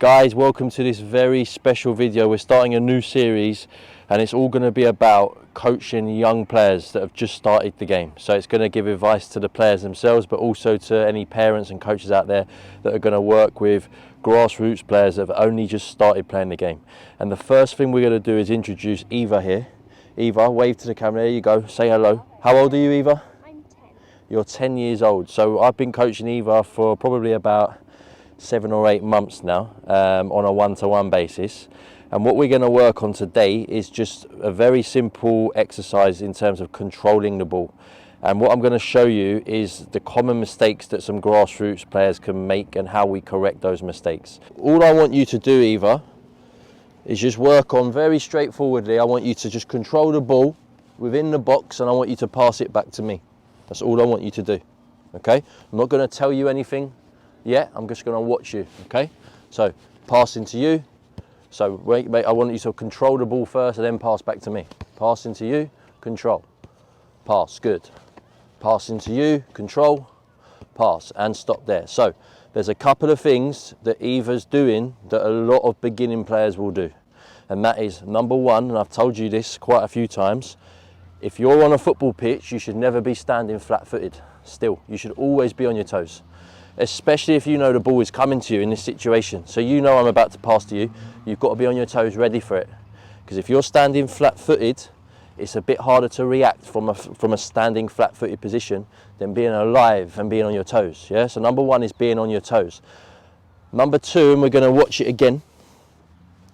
Guys, welcome to this very special video. We're starting a new series and it's all going to be about coaching young players that have just started the game. So it's going to give advice to the players themselves, but also to any parents and coaches out there that are going to work with grassroots players that have only just started playing the game. And the first thing we're going to do is introduce Eva here. Eva, wave to the camera. There you go. Say hello. How old are you, Eva? I'm 10. You're 10 years old. So I've been coaching Eva for probably about 7 or 8 months now, on a one-to-one basis. And what we're going to work on today is just a very simple exercise in terms of controlling the ball. And what I'm going to show you is the common mistakes that some grassroots players can make and how we correct those mistakes. All I want you to do, Eva, is just work on very straightforwardly. I want you to just control the ball within the box and I want you to pass it back to me. That's all I want you to do, okay? I'm not going to tell you anything yet, I'm just going to watch you, okay? So, passing to you. So, wait, I want you to control the ball first and then pass back to me. Passing to you, control, pass, good. Passing to you, control, pass, and stop there. So, there's a couple of things that Eva's doing that a lot of beginning players will do. And that is, number one, and I've told you this quite a few times, if you're on a football pitch, you should never be standing flat-footed. Still, you should always be on your toes. Especially if you know the ball is coming to you in this situation. So you know I'm about to pass to you, you've got to be on your toes ready for it. Because if you're standing flat-footed, it's a bit harder to react from a standing flat-footed position than being alive and being on your toes. Yeah. So number one is being on your toes. Number two, and we're going to watch it again.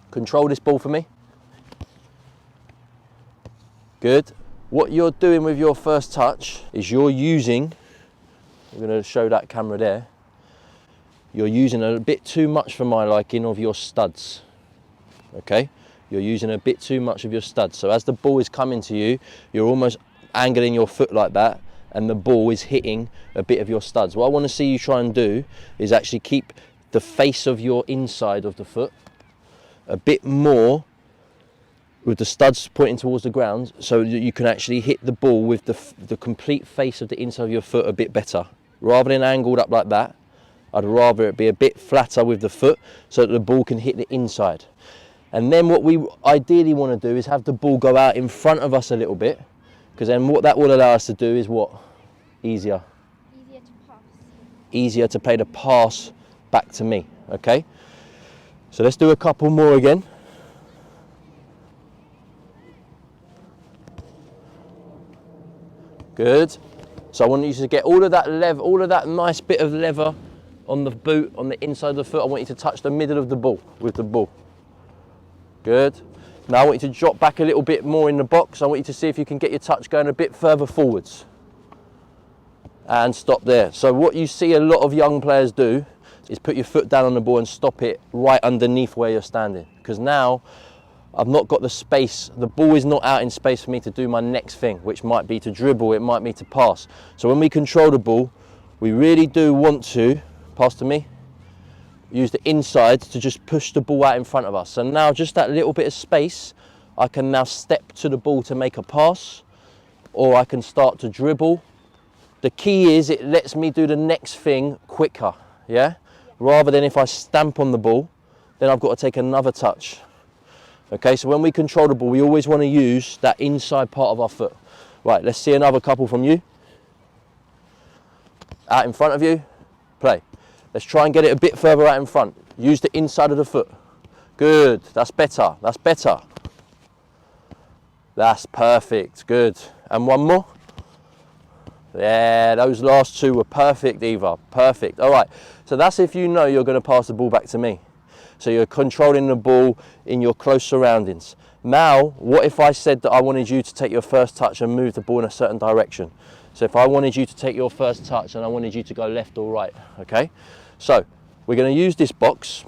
Control this ball for me. Good. What you're doing with your first touch is you're using, we're going to show that camera there, you're using a bit too much for my liking of your studs. Okay. You're using a bit too much of your studs. So as the ball is coming to you, you're almost angling your foot like that and the ball is hitting a bit of your studs. What I want to see you try and do is actually keep the face of your inside of the foot a bit more with the studs pointing towards the ground so that you can actually hit the ball with the complete face of the inside of your foot a bit better. Rather than angled up like that, I'd rather it be a bit flatter with the foot so that the ball can hit the inside. And then what we ideally want to do is have the ball go out in front of us a little bit, because then what that will allow us to do is what? Easier. Easier to pass. Easier to play the pass back to me, okay? So let's do a couple more again. Good. So I want you to get all of that lever, all of that nice bit of leather on the boot, on the inside of the foot. I want you to touch the middle of the ball with the ball. Good. Now I want you to drop back a little bit more in the box. I want you to see if you can get your touch going a bit further forwards. And stop there. So what you see a lot of young players do is put your foot down on the ball and stop it right underneath where you're standing. Because now I've not got the space, the ball is not out in space for me to do my next thing, which might be to dribble, it might be to pass. So when we control the ball, we really do want to, pass to me, use the inside to just push the ball out in front of us. So now just that little bit of space, I can now step to the ball to make a pass, or I can start to dribble. The key is it lets me do the next thing quicker, yeah? Rather than if I stamp on the ball, then I've got to take another touch. Okay, so when we control the ball, we always want to use that inside part of our foot. Right, let's see another couple from you. Out in front of you, play. Let's try and get it a bit further out in front. Use the inside of the foot. Good, that's better, that's better. That's perfect, good. And one more. Yeah, those last two were perfect, Eva, perfect. All right, so that's if you know you're going to pass the ball back to me. So you're controlling the ball in your close surroundings. Now, what if I said that I wanted you to take your first touch and move the ball in a certain direction? So if I wanted you to take your first touch and I wanted you to go left or right, okay? So we're going to use this box.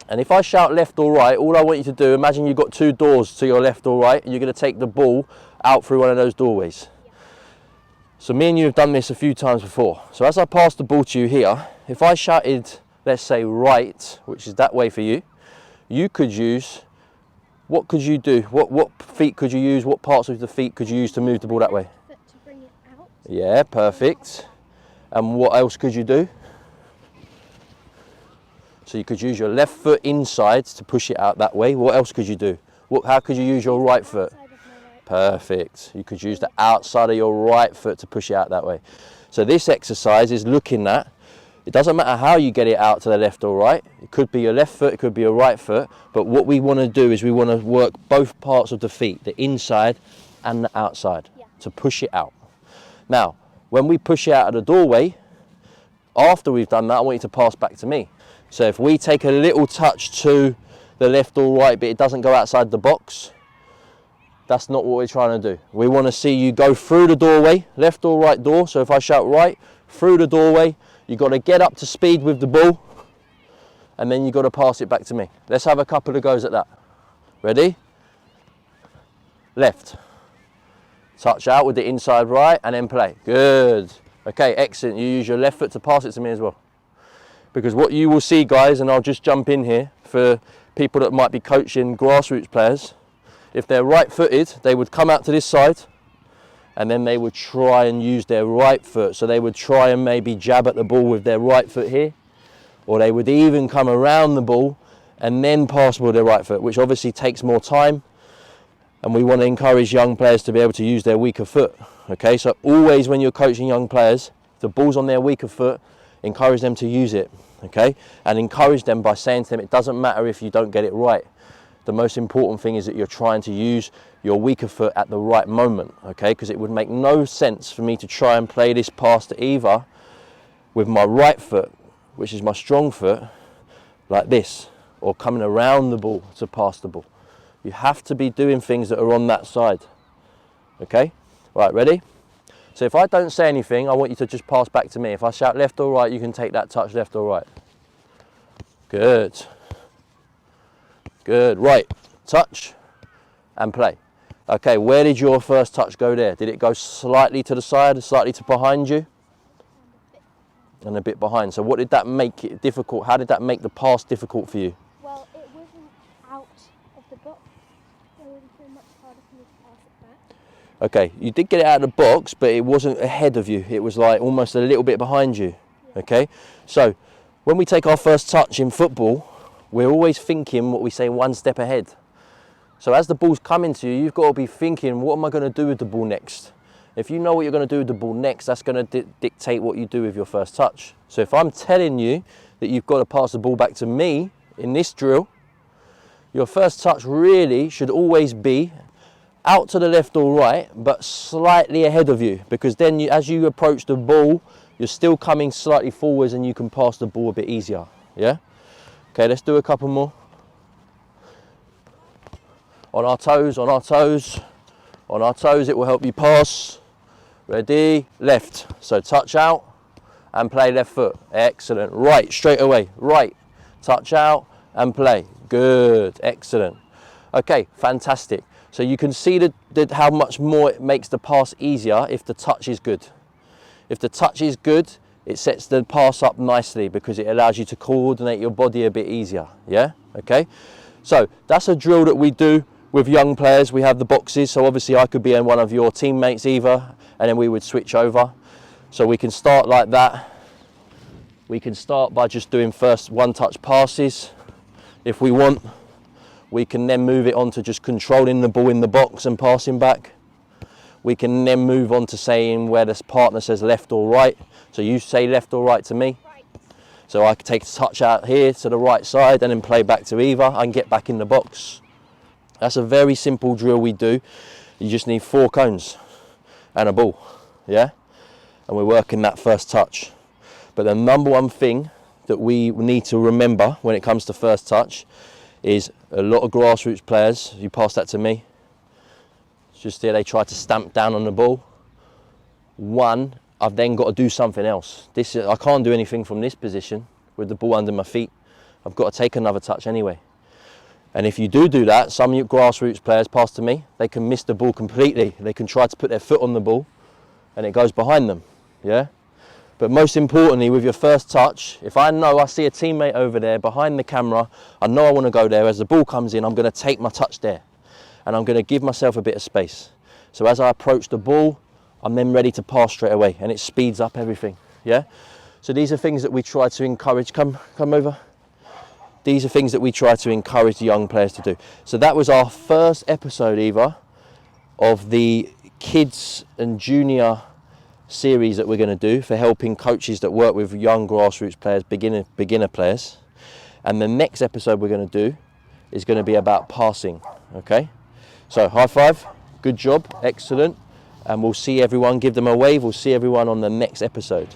And if I shout left or right, all I want you to do, imagine you've got 2 doors to your left or right, and you're going to take the ball out through one of those doorways. So me and you have done this a few times before. So as I pass the ball to you here, if I shouted, let's say right, which is that way for you, you could use, what could you do? What feet could you use? What parts of the feet could you use to move the ball that way? Foot to bring it out. Yeah, perfect. And what else could you do? So you could use your left foot inside to push it out that way. What else could you do? How could you use your right foot? Outside of my right. Perfect. You could use the outside of your right foot to push it out that way. So this exercise is looking at, it doesn't matter how you get it out to the left or right. It could be your left foot, it could be your right foot. But what we want to do is we want to work both parts of the feet, the inside and the outside, to push it out. Now, when we push it out of the doorway, after we've done that, I want you to pass back to me. So if we take a little touch to the left or right, but it doesn't go outside the box, that's not what we're trying to do. We want to see you go through the doorway, left or right door. So if I shout right, through the doorway, you've got to get up to speed with the ball, and then you've got to pass it back to me. Let's have a couple of goes at that. Ready? Left. Touch out with the inside right, and then play. Good. Okay, excellent. You use your left foot to pass it to me as well. Because what you will see, guys, and I'll just jump in here for people that might be coaching grassroots players, if they're right-footed, they would come out to this side, and then they would try and use their right foot. So they would try and maybe jab at the ball with their right foot here, or they would even come around the ball and then pass with their right foot, which obviously takes more time. And we want to encourage young players to be able to use their weaker foot. Okay, so always when you're coaching young players, if the ball's on their weaker foot, encourage them to use it. Okay, and encourage them by saying to them, it doesn't matter if you don't get it right. The most important thing is that you're trying to use your weaker foot at the right moment. Okay, because it would make no sense for me to try and play this pass to Eva with my right foot, which is my strong foot, like this, or coming around the ball to pass the ball. You have to be doing things that are on that side. Okay? Right, ready? So if I don't say anything, I want you to just pass back to me. If I shout left or right, you can take that touch left or right. Good. Good. Right. Touch and play. Okay, where did your first touch go there? Did it go slightly to the side, slightly to behind you? And a bit behind. So what did that make it difficult? How did that make the pass difficult for you? Well, it wasn't out of the box. So it would have been much harder for me to pass it back. Okay, you did get it out of the box, but it wasn't ahead of you. It was like almost a little bit behind you. Okay, so when we take our first touch in football, we're always thinking what we say one step ahead. So as the ball's coming to you, you've got to be thinking, what am I going to do with the ball next? If you know what you're going to do with the ball next, that's going to dictate what you do with your first touch. So if I'm telling you that you've got to pass the ball back to me in this drill, your first touch really should always be out to the left or right, but slightly ahead of you, because then as you approach the ball, you're still coming slightly forwards and you can pass the ball a bit easier. Yeah? Okay, let's do a couple more. On our toes, on our toes, on our toes, it will help you pass. Ready, left. So touch out and play left foot. Excellent. Right, straight away. Right, touch out and play. Good, excellent. Okay, fantastic. So you can see how much more it makes the pass easier if the touch is good. If the touch is good, it sets the pass up nicely because it allows you to coordinate your body a bit easier. Yeah, okay. So that's a drill that we do with young players. We have the boxes, so obviously I could be in one of your teammates either, and then we would switch over. So we can start like that. We can start by just doing first one-touch passes. If we want, we can then move it on to just controlling the ball in the box and passing back. We can then move on to saying where this partner says left or right. So you say left or right to me. Right. So I can take a touch out here to the right side and then play back to Eva and get back in the box. That's a very simple drill we do. You just need 4 cones and a ball, yeah? And we're working that first touch. But the number one thing that we need to remember when it comes to first touch is a lot of grassroots players, you pass that to me, just there they try to stamp down on the ball. One, I've then got to do something else. I can't do anything from this position with the ball under my feet. I've got to take another touch anyway. And if you do that, some of your grassroots players pass to me, they can miss the ball completely. They can try to put their foot on the ball and it goes behind them, yeah? But most importantly, with your first touch, if I know I see a teammate over there behind the camera, I know I want to go there. As the ball comes in, I'm going to take my touch there and I'm going to give myself a bit of space. So as I approach the ball, I'm then ready to pass straight away and it speeds up everything, yeah? So these are things that we try to encourage. Come over. These are things that we try to encourage the young players to do. So that was our first episode, Eva, of the kids and junior series that we're going to do for helping coaches that work with young grassroots players, beginner players. And the next episode we're going to do is going to be about passing. Okay, so high five, good job, excellent, and we'll see everyone. Give them a wave. We'll see everyone on the next episode.